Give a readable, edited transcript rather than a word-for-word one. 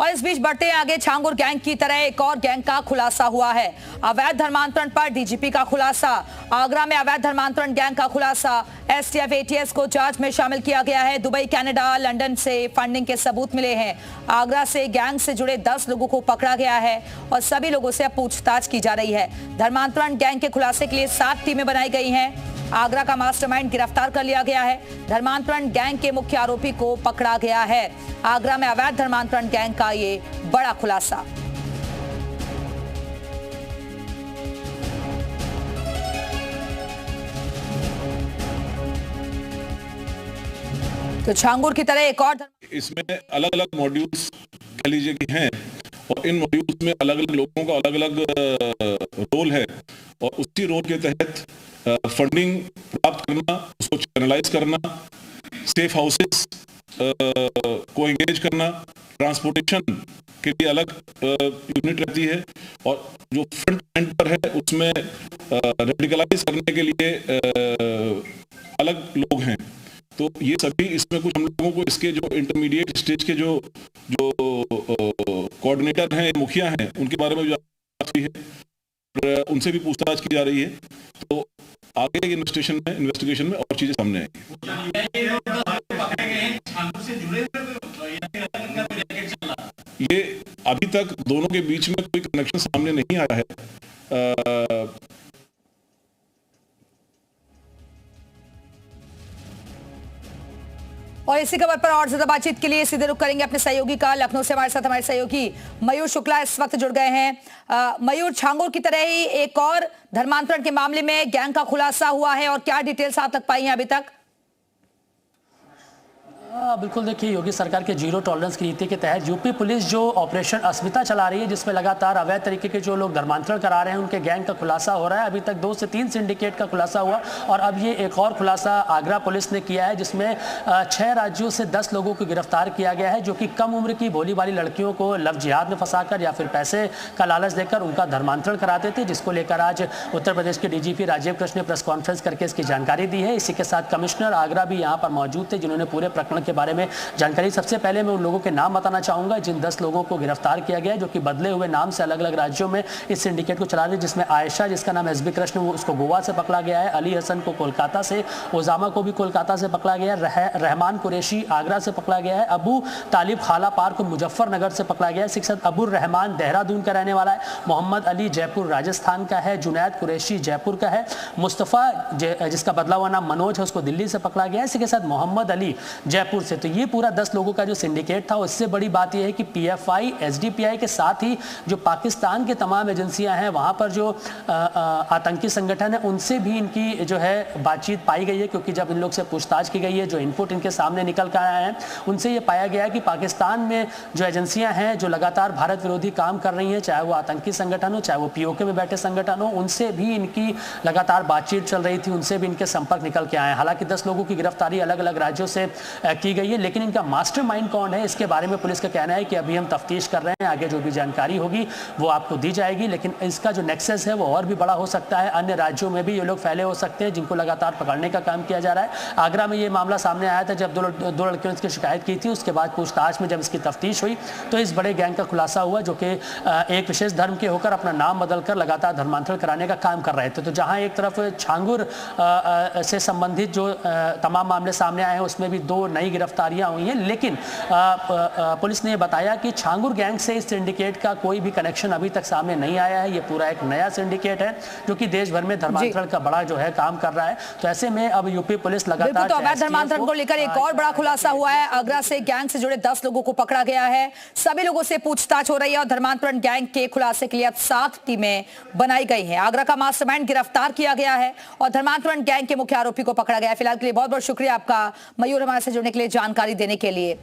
और इस बीच बढ़ते हैं आगे, छांगुर गैंग की तरह एक और गैंग का खुलासा हुआ है। अवैध धर्मांतरण पर डीजीपी का खुलासा। आगरा में अवैध धर्मांतरण गैंग का खुलासा। एसटीएफ एटीएस को जांच में शामिल किया गया है। दुबई, कनाडा, लंदन से फंडिंग के सबूत मिले हैं। आगरा से गैंग से जुड़े 10 लोगों को पकड़ा गया है और सभी लोगों से पूछताछ की जा रही है। धर्मांतरण गैंग के खुलासे के लिए 7 टीमें बनाई गई हैं। आगरा का मास्टरमाइंड गिरफ्तार कर लिया गया है। धर्मांतरण गैंग के मुख्य आरोपी को पकड़ा गया है। आगरा में अवैध धर्मांतरण गैंग का ये बड़ा खुलासा। तो छांगुर की तरह एक और इसमें अलग अलग मॉड्यूल्स कह लीजिए कि हैं और इन मॉड्यूल्स में अलग अलग लोगों का अलग अलग रोल है और उसी रोल के तहत फंडिंग प्राप्त करना, उसको चैनलाइज करना, सेफ हाउसेस को एंगेज करना, ट्रांसपोर्टेशन के लिए अलग यूनिट रहती है और जो फ्रंट एंड पर है उसमें रेडिकलाइज करने के लिए अलग लोग हैं। तो ये सभी इसमें कुछ हम लोगों को इसके जो इंटरमीडिएट स्टेज के जो कोऑर्डिनेटर हैं, मुखिया हैं, उनके बारे में बात हुई है और उनसे भी पूछताछ की जा रही है। तो आगे के इन्वेस्टिगेशन में और चीजें सामने आएंगी। ये अभी तक दोनों के बीच में कोई कनेक्शन सामने नहीं आया है। और इसी खबर पर और ज्यादा बातचीत के लिए सीधे रुख करेंगे अपने सहयोगी का। लखनऊ से हमारे साथ हमारे सहयोगी मयूर शुक्ला इस वक्त जुड़ गए हैं। मयूर, छांगुर की तरह ही एक और धर्मांतरण के मामले में गैंग का खुलासा हुआ है और क्या डिटेल्स आप तक पाई हैं अभी तक? बिल्कुल, देखिए, योगी सरकार के जीरो टॉलरेंस की नीति के तहत यूपी पुलिस जो ऑपरेशन अस्मिता चला रही है, जिसमें लगातार अवैध तरीके के जो लोग धर्मांतरण करा रहे हैं उनके गैंग का खुलासा हो रहा है। अभी तक 2 से 3 सिंडिकेट का खुलासा हुआ और अब ये एक और खुलासा आगरा पुलिस ने किया है, जिसमें 6 राज्यों से 10 लोगों को गिरफ्तार किया गया है, जो कि कम उम्र की भोली भाली लड़कियों को लव जिहाद में फंसाकर या फिर पैसे का लालच देकर उनका धर्मांतरण कराते थे, जिसको लेकर आज उत्तर प्रदेश के डीजीपी राजीव कृष्ण ने प्रेस कॉन्फ्रेंस करके इसकी जानकारी दी है। इसी के साथ कमिश्नर आगरा भी यहाँ पर मौजूद थे, जिन्होंने पूरे प्रकरण के बारे में जानकारी। सबसे पहले मैं उन लोगों के नाम बताना चाहूंगा जिन 10 लोगों को गिरफ्तार किया गया है, जो कि बदले हुए नाम से अलग अलग राज्यों में इस सिंडिकेट को चला रहे हैं, जिसमें आयशा, जिसका नाम एसबी कृष्ण, वो उसको गोवा से पकड़ा गया है। अली हसन को कोलकाता से, ओजामा को भी कोलकाता से पकड़ा गया है। रहमान कुरैशी आगरा से पकड़ा गया है। अबू तालिब खाला पार को मुजफ्फरनगर से पकड़ा गया है। शिक्षक अबुर रहमान देहरादून का रहने वाला है। मोहम्मद अली जयपुर राजस्थान का है। जुनैद कुरैशी जयपुर का है। मुस्तफ़ा, जिसका बदला हुआ नाम मनोज है, उसको दिल्ली से पकड़ा गया है। इसी के साथ मोहम्मद अली जयपुर से। तो ये पूरा 10 लोगों का जो सिंडिकेट था। उससे बड़ी बात यह है कि पीएफआई, एसडीपीआई के साथ ही जो पाकिस्तान के तमाम एजेंसियां हैं, वहां पर जो आतंकी संगठन है, उनसे भी इनकी जो है बातचीत पाई गई है, क्योंकि जब इन लोग से पूछताछ की गई है, जो इनपुट इनके सामने निकल कर आया है, उनसे ये पाया गया है कि पाकिस्तान में जो एजेंसियां हैं जो लगातार भारत विरोधी काम कर रही हैं, चाहे वो आतंकी संगठन हो, चाहे वो पीओके में बैठे संगठन हो, उनसे भी इनकी लगातार बातचीत चल रही थी, उनसे भी इनके संपर्क निकल के आए। हालांकि 10 लोगों की गिरफ्तारी अलग अलग राज्यों से की गई है, लेकिन इनका मास्टरमाइंड कौन है, इसके बारे में पुलिस का कहना है कि अभी हम तफ्तीश कर रहे हैं। आगे जो भी जानकारी होगी वो आपको दी जाएगी, लेकिन इसका जो नेक्सस है वो और भी बड़ा हो सकता है। अन्य राज्यों में भी ये लोग फैले हो सकते हैं, जिनको लगातार पकड़ने का काम किया जा रहा है। आगरा में ये मामला सामने आया था जब दो लड़कियों ने इसकी शिकायत की थी। उसके बाद पूछताछ में जब इसकी तफ्तीश हुई तो इस बड़े गैंग का खुलासा हुआ, जो कि एक विशेष धर्म के होकर अपना नाम बदलकर लगातार धर्मांतरण कराने का काम कर रहे थे। तो जहां एक तरफ छांगुर से संबंधित जो तमाम मामले सामने आए हैं, उसमें भी 2 नई गिरफ्तारियां हुई हैं, लेकिन पुलिस ने बताया कि छांगुर गैंग से इस सिंडिकेट का कोई भी कनेक्शन अभी तक सामने नहीं आया है। ये पूरा एक नया सिंडिकेट है जो कि देश भर में धर्मांतरण का बड़ा जो है काम कर रहा है। तो ऐसे में अब यूपी पुलिस लगातार तो अवैध धर्मांतरण को लेकर एक और बड़ा खुलासा हुआ है। आगरा से गैंग से जुड़े 10 लोगों को पकड़ा गया है। सभी लोगों से पूछताछ हो रही है और धर्मांतरण गैंग के खुलासे के लिए अब 7 टीमें बनाई गई हैं। आगरा का मास्टरमाइंड गिरफ्तार किया गया है और धर्मांतरण गैंग के मुख्य आरोपी को पकड़ा गया है। फिलहाल के लिए बहुत बहुत शुक्रिया आपका मयूर, हमारे से जुड़ने के लिए, जानकारी देने के लिए।